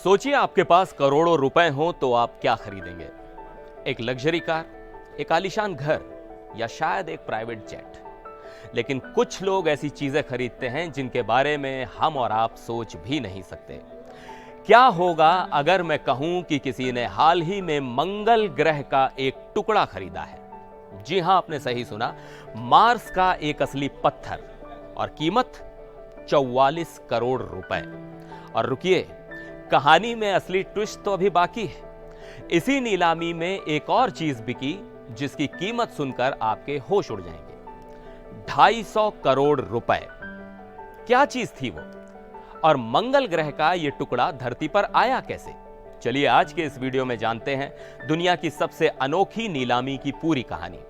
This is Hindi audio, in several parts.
सोचिए आपके पास करोड़ों रुपए हो तो आप क्या खरीदेंगे? एक लग्जरी कार, एक आलीशान घर या शायद एक प्राइवेट जेट। लेकिन कुछ लोग ऐसी चीजें खरीदते हैं जिनके बारे में हम और आप सोच भी नहीं सकते। क्या होगा अगर मैं कहूं कि किसी ने हाल ही में मंगल ग्रह का एक टुकड़ा खरीदा है? जी हां, आपने सही सुना, मार्स का एक असली पत्थर, और कीमत 44 करोड़ रुपए। और रुकिए, कहानी में असली ट्विस्ट तो अभी बाकी है। इसी नीलामी में एक और चीज बिकी जिसकी कीमत सुनकर आपके होश उड़ जाएंगे। 250 करोड़ रुपए। क्या चीज थी वो, और मंगल ग्रह का यह टुकड़ा धरती पर आया कैसे? चलिए आज के इस वीडियो में जानते हैं दुनिया की सबसे अनोखी नीलामी की पूरी कहानी।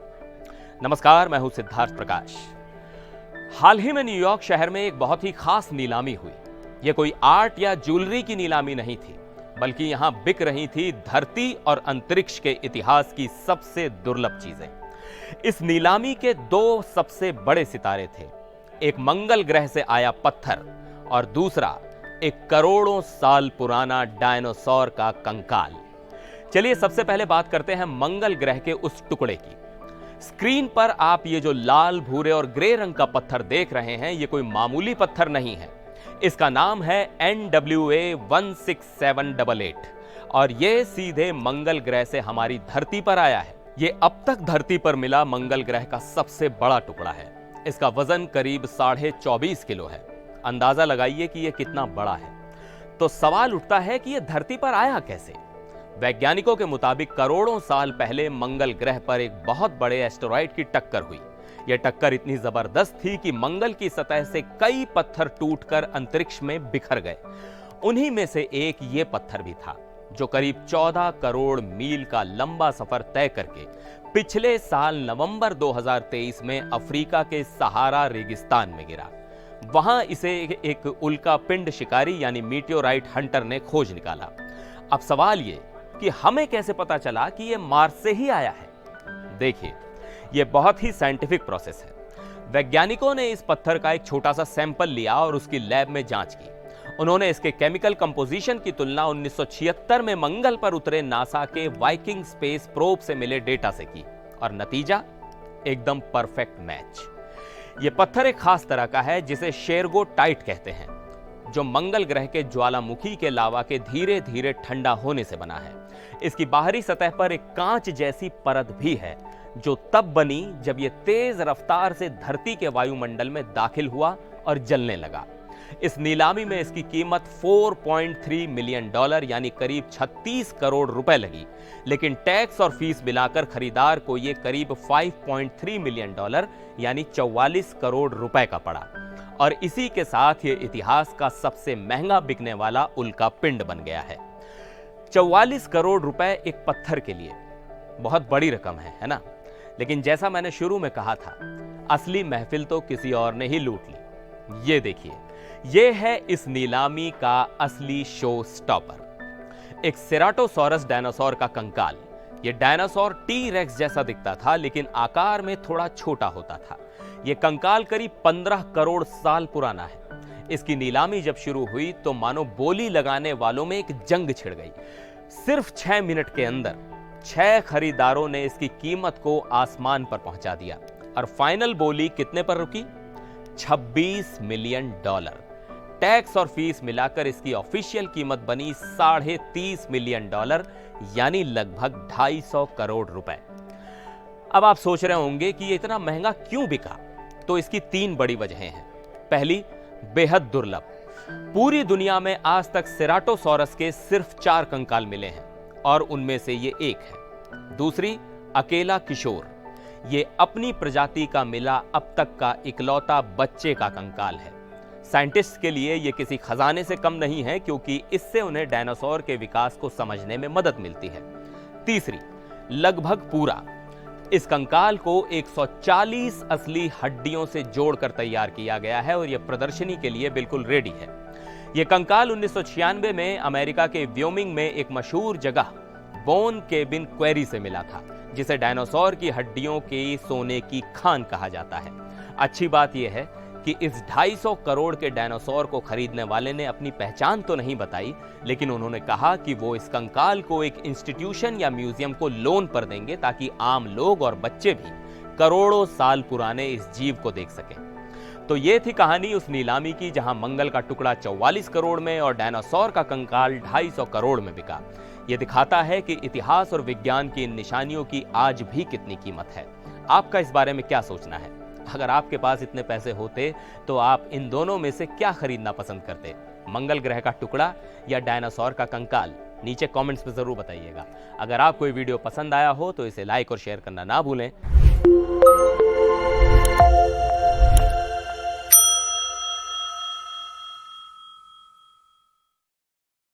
नमस्कार, मैं हूं सिद्धार्थ प्रकाश। हाल ही में न्यूयॉर्क शहर में एक बहुत ही खास नीलामी हुई। यह कोई आर्ट या ज्वेलरी की नीलामी नहीं थी, बल्कि यहां बिक रही थी धरती और अंतरिक्ष के इतिहास की सबसे दुर्लभ चीजें। इस नीलामी के दो सबसे बड़े सितारे थे, एक मंगल ग्रह से आया पत्थर और दूसरा एक करोड़ों साल पुराना डायनासोर का कंकाल। चलिए सबसे पहले बात करते हैं मंगल ग्रह के उस टुकड़े की। स्क्रीन पर आप ये जो लाल, भूरे और ग्रे रंग का पत्थर देख रहे हैं, ये कोई मामूली पत्थर नहीं है। इसका नाम है NWA 16788 और ये सीधे मंगल ग्रह से हमारी धरती पर आया है। ये अब तक धरती पर मिला मंगल ग्रह का सबसे बड़ा टुकड़ा है। इसका वजन करीब 24.5 किलो है। अंदाजा लगाइए कि यह कितना बड़ा है। तो सवाल उठता है कि यह धरती पर आया कैसे? वैज्ञानिकों के मुताबिक करोड़ों साल पहले मंगल ग्रह पर एक बहुत बड़े एस्टेरॉयड की टक्कर हुई। यह टक्कर इतनी जबरदस्त थी कि मंगल की सतह से कई पत्थर टूटकर अंतरिक्ष में बिखर गए। उन्हीं में से एक ये पत्थर भी था, जो करीब 14 करोड़ मील का लंबा सफर तय करके पिछले साल नवंबर 2023 में अफ्रीका के सहारा रेगिस्तान में गिरा। वहां इसे एक उल्का पिंड शिकारी यानी मीटियोराइट हंटर ने खोज निकाला। अब सवाल ये कि हमें कैसे पता चला कि यह मार्स से ही आया है? देखिए, यह बहुत ही साइंटिफिक प्रोसेस है। वैज्ञानिकों ने इस पत्थर का एक छोटा सा सैंपल लिया और उसकी लैब में जांच की। उन्होंने इसके केमिकल कंपोजिशन की तुलना 1976 में मंगल पर उतरे नासा के वाइकिंग स्पेस प्रोब से मिले डेटा से की, और नतीजा एकदम परफेक्ट मैच। यह पत्थर एक खास तरह का है जिसे शेरगोटाइट कहते हैं, जो मंगल ग्रह के ज्वालामुखी के लावा के धीरे धीरे ठंडा होने से बना है। इसकी बाहरी सतह पर एक कांच जैसी परत भी है, जो तब बनी जब यह तेज रफ्तार से धरती के वायुमंडल में दाखिल हुआ और जलने लगा। इस नीलामी में इसकी कीमत $4.3 मिलियन यानी करीब 36 करोड़ रुपए लगी, लेकिन टैक्स और फीस मिलाकर खरीदार को यह करीब $5.3 मिलियन यानी 44 करोड़ रुपए का पड़ा। और इसी के साथ यह इतिहास का सबसे महंगा बिकने वाला उल्का पिंड बन गया है। 44 करोड़ रुपए एक पत्थर के लिए बहुत बड़ी रकम है ना? लेकिन जैसा मैंने शुरू में कहा था, असली महफिल तो किसी और ने ही लूट ली। ये देखिए, ये है इस नीलामी का असली शो स्टॉपर, एक सेराटोसॉरस डायनासोर का कंकाल। यह डायनासोर टी-रेक्स जैसा दिखता था, लेकिन आकार में थोड़ा छोटा होता था। यह कंकाल करीब 15 करोड़ साल पुराना है। इसकी नीलामी जब शुरू हुई तो मानो बोली लगाने वालों में एक जंग छिड़ गई। सिर्फ 6 मिनट के अंदर 6 खरीदारों ने इसकी कीमत को आसमान पर पहुंचा दिया, और फाइनल बोली कितने पर रुकी? $26 मिलियन। टैक्स और फीस मिलाकर इसकी ऑफिशियल कीमत बनी $30.5 मिलियन यानी लगभग 250 करोड़ रुपए। अब आप सोच रहे होंगे कि ये इतना महंगा क्यों बिका? तो इसकी 3 बड़ी वजहें हैं। पहली, बेहद दुर्लभ। पूरी दुनिया में आज तक सेराटोसॉरस के सिर्फ 4 कंकाल मिले हैं, और उनमें से ये एक है। दूसरी, अकेला किशोर। ये अपनी प्रजाति का मिला अब तक का इकलौता बच्चे का कंकाल है। साइंटिस्ट के लिए ये किसी खजाने से कम नहीं है, क्योंकि इससे उन्हें डायनासोर के विकास को समझने में मदद मिलती है। तीसरी, लगभग पूरा। इस कंकाल को 140 असली हड्डियों से जोड़कर तैयार किया गया है, और यह प्रदर्शनी के लिए बिल्कुल रेडी है। यह कंकाल 1996 में अमेरिका के व्योमिंग में एक मशहूर जगह बोन केबिन क्वेरी से मिला था, जिसे डायनासोर की हड्डियों के सोने की खान कहा जाता है। अच्छी बात यह है कि इस 250 करोड़ के डायनासोर को खरीदने वाले ने अपनी पहचान तो नहीं बताई, लेकिन उन्होंने कहा कि वो इस कंकाल को एक इंस्टीट्यूशन या म्यूजियम को लोन पर देंगे ताकि आम लोग और बच्चे भी करोड़ों साल पुराने इस जीव को देख सकें। तो ये थी कहानी उस नीलामी की जहां मंगल का टुकड़ा 44 करोड़ में और डायनासोर का कंकाल 250 करोड़ में बिका। ये दिखाता है कि इतिहास और विज्ञान की इन निशानियों की आज भी कितनी कीमत है। आपका इस बारे में क्या सोचना है? अगर आपके पास इतने पैसे होते तो आप इन दोनों में से क्या खरीदना पसंद करते? मंगल ग्रह का टुकड़ा या डायनासोर का कंकाल? नीचे कमेंट्स में जरूर बताइएगा। अगर आपको ये वीडियो पसंद आया हो तो इसे लाइक और शेयर करना ना भूलें।